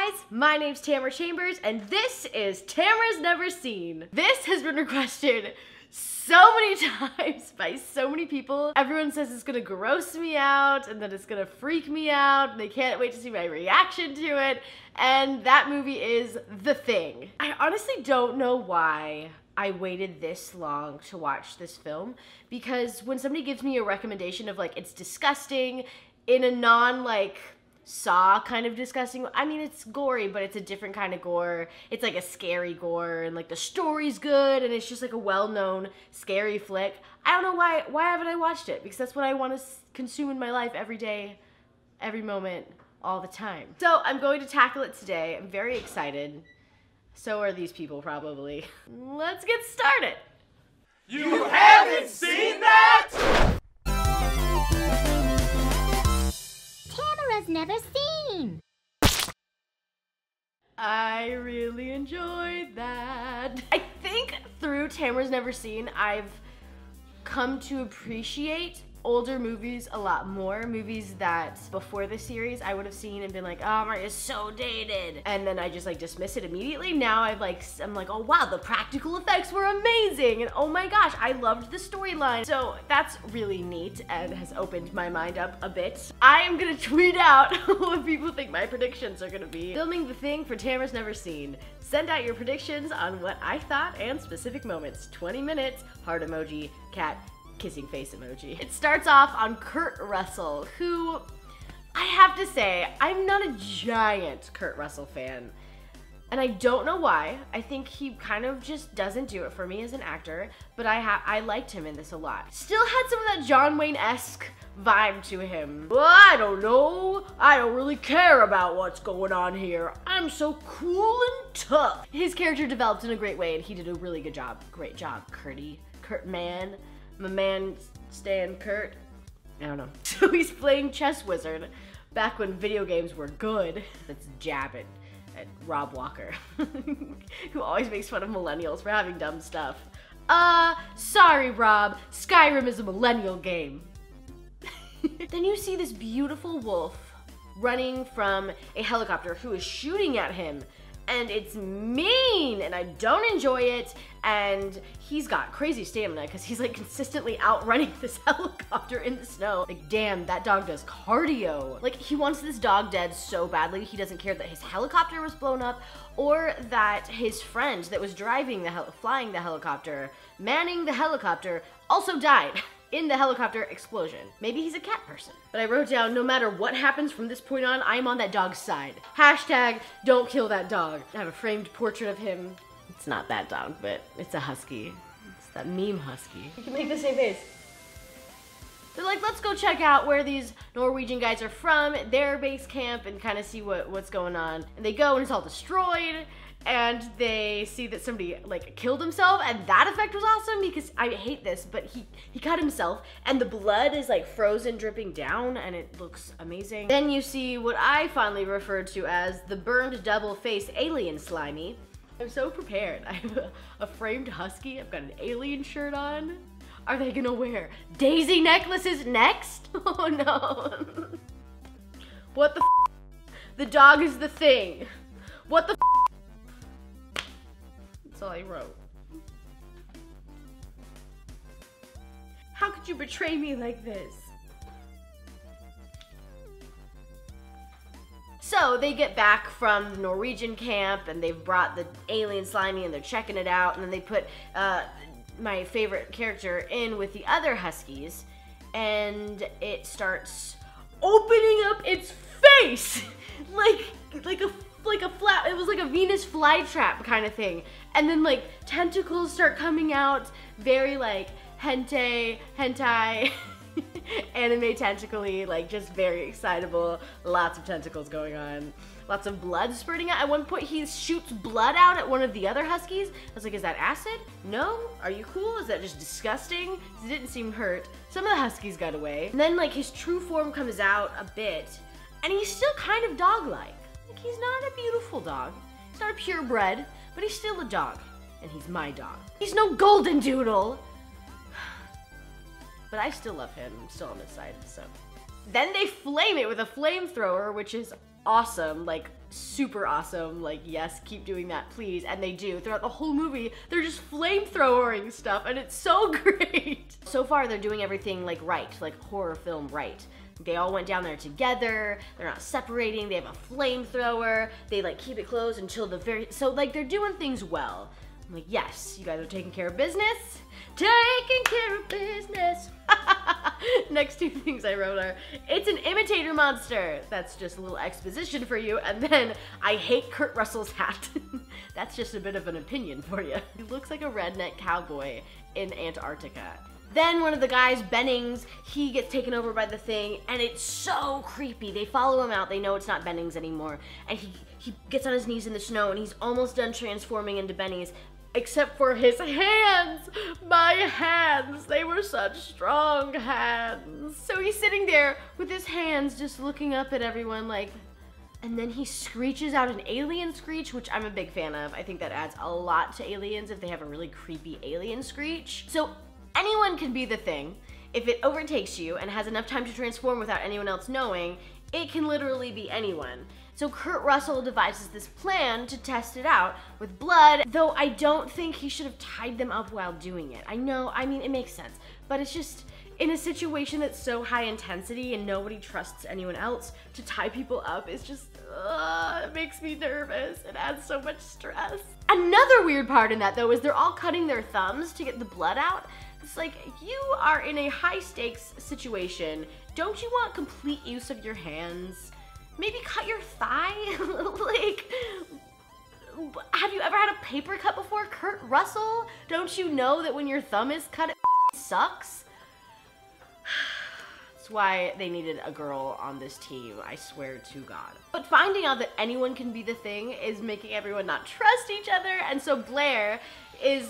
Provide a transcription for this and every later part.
guys, my name's Tamara Chambers, and this is Tamara's Never Seen. This has been requested so many times by so many people. Everyone says it's gonna gross me out and that it's gonna freak me out, and they can't wait to see my reaction to it, and that movie is The Thing. I honestly don't know why I waited this long to watch this film, because when somebody gives me a recommendation of like, it's disgusting, in a non-like, Saw kind of disgusting. I mean, it's gory, but it's a different kind of gore. It's like a scary gore, and like the story's good, and it's just like a well-known scary flick. I don't know why haven't I watched it? Because that's what I want to consume in my life every day, every moment, all the time. So I'm going to tackle it today. I'm very excited. So are these people probably. Let's get started. You haven't seen that? Tamara's Never Seen. I really enjoyed that. I think through Tamara's Never Seen, I've come to appreciate older movies a lot more. Movies that before the series I would have seen and been like, oh, Maria's so dated, and then I just like dismiss it immediately. Now I'm like, oh wow, the practical effects were amazing, and oh my gosh, I loved the storyline. So that's really neat and has opened my mind up a bit. I am gonna tweet out what people think my predictions are gonna be. Filming The Thing for Tamara's Never Seen. Send out your predictions on what I thought and specific moments. 20 minutes, heart emoji, cat kissing face emoji. It starts off on Kurt Russell, who, I have to say, I'm not a giant Kurt Russell fan. And I don't know why. I think he kind of just doesn't do it for me as an actor, but I liked him in this a lot. Still had some of that John Wayne-esque vibe to him. Well, I don't know. I don't really care about what's going on here. I'm so cool and tough. His character developed in a great way, and he did a really good job. Great job, Kurtie. Kurt man. My man Stan Kurt. I don't know. So he's playing Chess Wizard back when video games were good. That's jabbing at Rob Walker, who always makes fun of millennials for having dumb stuff. Sorry Rob, Skyrim is a millennial game. Then you see this beautiful wolf running from a helicopter who is shooting at him, and it's mean, and I don't enjoy it, and he's got crazy stamina because he's like consistently outrunning this helicopter in the snow. Like, damn, that dog does cardio. Like, he wants this dog dead so badly. He doesn't care that his helicopter was blown up or that his friend that was driving flying the helicopter, manning the helicopter, also died in the helicopter explosion. Maybe he's a cat person. But I wrote down, no matter what happens from this point on, I'm on that dog's side. Hashtag, don't kill that dog. I have a framed portrait of him. It's not that dog, but it's a husky. It's that meme husky. You can make the same face. They're like, let's go check out where these Norwegian guys are from, their base camp, and kind of see what's going on. And they go, and it's all destroyed. And they see that somebody like killed himself, and that effect was awesome because I hate this, but he cut himself and the blood is like frozen dripping down, and it looks amazing. Then you see what I fondly referred to as the burned double face alien Slimy. I'm so prepared. I have a framed husky, I've got an alien shirt on. Are they gonna wear daisy necklaces next? Oh no. What the f? The dog is the thing. What the f? That's all I wrote. How could you betray me like this? So they get back from the Norwegian camp, and they've brought the alien Slimy, and they're checking it out, and then they put my favorite character in with the other huskies, and it starts opening up its face like a flat, it was like a Venus flytrap kind of thing. And then like tentacles start coming out, very like hentai, anime tentacly, like just very excitable, lots of tentacles going on. Lots of blood spurting out. At one point he shoots blood out at one of the other huskies. I was like, is that acid? No? Are you cool? Is that just disgusting? It didn't seem hurt. Some of the huskies got away. And then like his true form comes out a bit, and he's still kind of dog-like. Like, he's not a beautiful dog. He's not a purebred, but he's still a dog. And he's my dog. He's no golden doodle. But I still love him. I'm still on his side, so. Then they flame it with a flamethrower, which is awesome, like super awesome. Like, yes, keep doing that, please. And they do. Throughout the whole movie, they're just flamethrowering stuff, and it's so great. So far, they're doing everything like right, like horror film right. They all went down there together. They're not separating. They have a flamethrower. They like keep it closed until the very, so like they're doing things well. I'm like, yes, you guys are taking care of business. Taking care of business. Next two things I wrote are, it's an imitator monster. That's just a little exposition for you. And then, I hate Kurt Russell's hat. That's just a bit of an opinion for you. He looks like a redneck cowboy in Antarctica. Then one of the guys, Bennings, he gets taken over by the thing, and it's so creepy. They follow him out. They know it's not Bennings anymore. And he gets on his knees in the snow, and he's almost done transforming into Bennings, except for his hands. My hands, they were such strong hands. So he's sitting there with his hands just looking up at everyone like, and then he screeches out an alien screech, which I'm a big fan of. I think that adds a lot to aliens if they have a really creepy alien screech. So anyone can be the thing. If it overtakes you and has enough time to transform without anyone else knowing, it can literally be anyone. So Kurt Russell devises this plan to test it out with blood, though I don't think he should have tied them up while doing it. I know, I mean, it makes sense, but it's just, in a situation that's so high intensity and nobody trusts anyone else, to tie people up is just, it makes me nervous. It adds so much stress. Another weird part in that, though, is they're all cutting their thumbs to get the blood out. It's like, you are in a high stakes situation. Don't you want complete use of your hands? Maybe cut your thigh? Like, have you ever had a paper cut before? Kurt Russell? Don't you know that when your thumb is cut, it sucks? That's why they needed a girl on this team, I swear to God. But finding out that anyone can be the thing is making everyone not trust each other, and so Blair is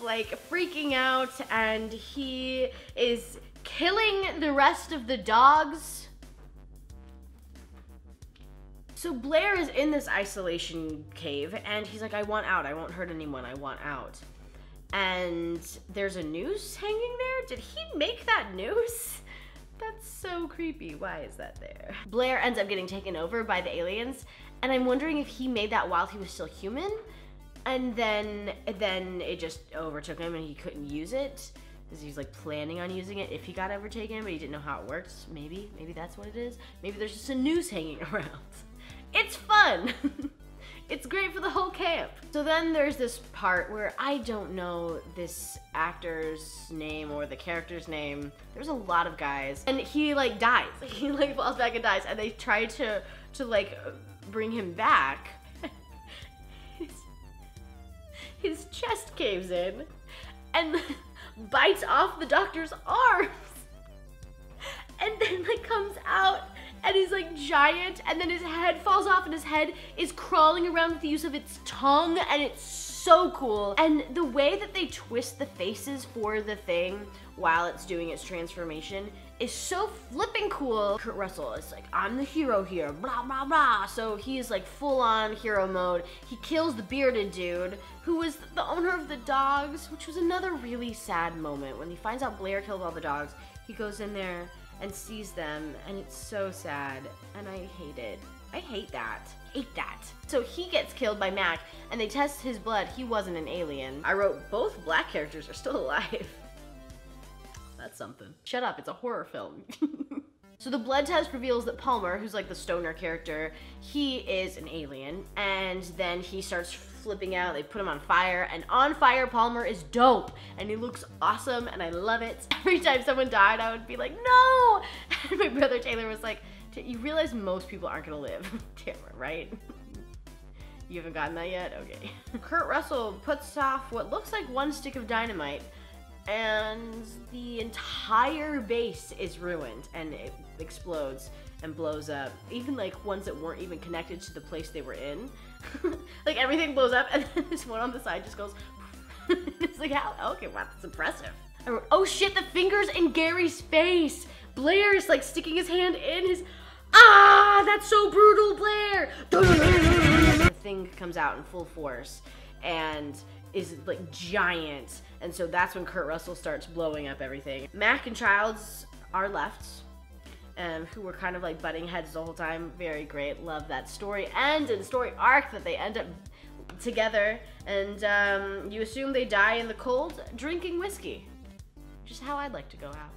like freaking out, and he is killing the rest of the dogs. So Blair is in this isolation cave, and he's like, I want out, I won't hurt anyone, I want out. And there's a noose hanging there? Did he make that noose? That's so creepy, why is that there? Blair ends up getting taken over by the aliens, and I'm wondering if he made that while he was still human, and then it just overtook him and he couldn't use it. Because he was like planning on using it if he got overtaken, but he didn't know how it worked. Maybe that's what it is. Maybe there's just a noose hanging around. It's fun. It's great for the whole camp. So then there's this part where I don't know this actor's name or the character's name. There's a lot of guys, and he like dies. He like falls back and dies, and they try to like bring him back. His chest caves in and bites off the doctor's arms, and then like comes out. And he's like giant, and then his head falls off, and his head is crawling around with the use of its tongue, and it's so cool. And the way that they twist the faces for the thing while it's doing its transformation is so flipping cool. Kurt Russell is like, I'm the hero here, blah, blah, blah. So he is like full on hero mode. He kills the bearded dude who was the owner of the dogs, which was another really sad moment. When he finds out Blair killed all the dogs, he goes in there and sees them, and it's so sad, and I hate it. I hate that. Hate that. So he gets killed by Mac, and they test his blood. He wasn't an alien. I wrote both black characters are still alive. That's something. Shut up, it's a horror film. So the blood test reveals that Palmer, who's like the stoner character, he is an alien, and then he starts flipping out. They put him on fire, and on fire Palmer is dope, and he looks awesome, and I love it. Every time someone died, I would be like, no! And my brother Taylor was like, you realize most people aren't gonna live, Tamara, right? You haven't gotten that yet? Okay. Kurt Russell puts off what looks like one stick of dynamite, and the entire base is ruined, and it explodes and blows up. Even like ones that weren't even connected to the place they were in. Like everything blows up, and then this one on the side just goes. It's like, how? Okay, wow, that's impressive. I wrote, oh shit, the fingers in Gary's face. Blair is like sticking his hand in his. Ah, that's so brutal, Blair. The thing comes out in full force and is like giant, and so that's when Kurt Russell starts blowing up everything. Mac and Childs are left, who were kind of like butting heads the whole time. Very great. Love that story end and story arc that they end up together. And you assume they die in the cold drinking whiskey. Just how I'd like to go out.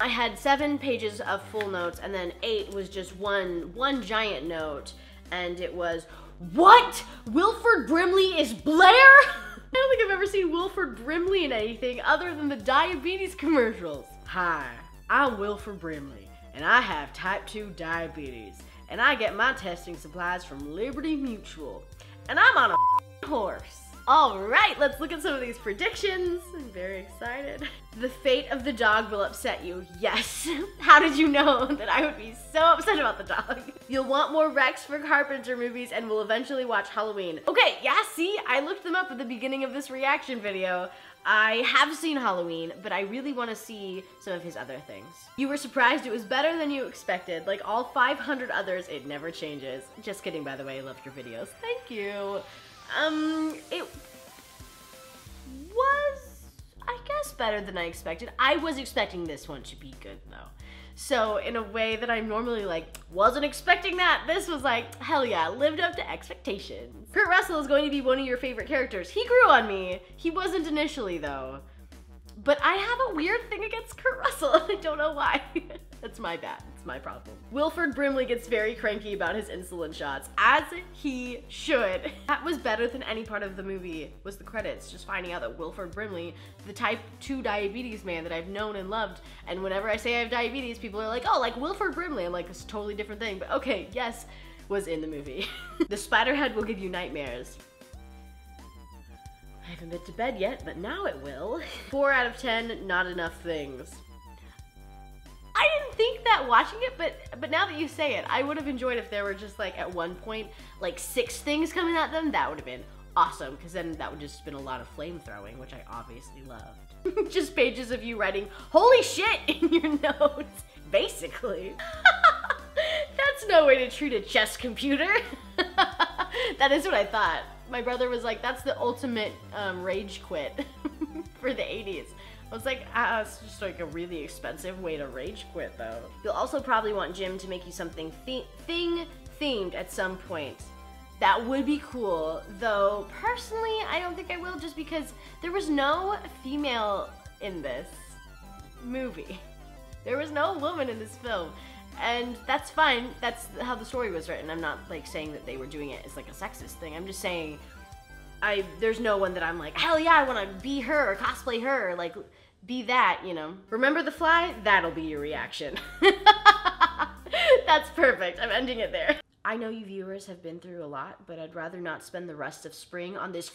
I had 7 pages of full notes, and then 8 was just one giant note, and it was, what? Wilford Brimley is Blair? I don't think I've ever seen Wilford Brimley in anything other than the diabetes commercials. Hi, I'm Wilford Brimley, and I have type 2 diabetes, and I get my testing supplies from Liberty Mutual, and I'm on a horse. All right, let's look at some of these predictions. I'm very excited. The fate of the dog will upset you. Yes. How did you know that I would be so upset about the dog? You'll want more Rex for Carpenter movies and will eventually watch Halloween. Okay, yeah, see, I looked them up at the beginning of this reaction video. I have seen Halloween, but I really want to see some of his other things. You were surprised it was better than you expected. Like all 500 others, it never changes. Just kidding, by the way, I love your videos. Thank you. It was, I guess, better than I expected. I was expecting this one to be good, though. So in a way that I'm normally like, wasn't expecting that, this was like, hell yeah, lived up to expectations. Kurt Russell is going to be one of your favorite characters. He grew on me. He wasn't initially, though. But I have a weird thing against Kurt Russell. I don't know why. That's my bad. It's my problem. Wilford Brimley gets very cranky about his insulin shots, as he should. That was better than any part of the movie, was the credits. Just finding out that Wilford Brimley, the type 2 diabetes man that I've known and loved, and whenever I say I have diabetes, people are like, oh, like Wilford Brimley. I'm like, it's a totally different thing. But okay, yes, was in the movie. The Spiderhead will give you nightmares. I haven't been to bed yet, but now it will. 4 out of 10, not enough things. I didn't think that watching it, but now that you say it, I would have enjoyed if there were just like at one point, like 6 things coming at them. That would have been awesome, because then that would just been a lot of flame throwing, which I obviously loved. Just pages of you writing, holy shit, in your notes, basically. That's no way to treat a chess computer. That is what I thought. My brother was like, that's the ultimate rage quit for the 80s. I was like, it's just like a really expensive way to rage quit, though. You'll also probably want Jim to make you something thing-themed at some point. That would be cool, though personally, I don't think I will, just because there was no female in this movie. There was no woman in this film. And that's fine, that's how the story was written. I'm not like saying that they were doing it as like a sexist thing. I'm just saying, there's no one that I'm like, hell yeah, I wanna be her or cosplay her, or like be that, you know. Remember the Fly? That'll be your reaction. That's perfect, I'm ending it there. I know you viewers have been through a lot, but I'd rather not spend the rest of spring on this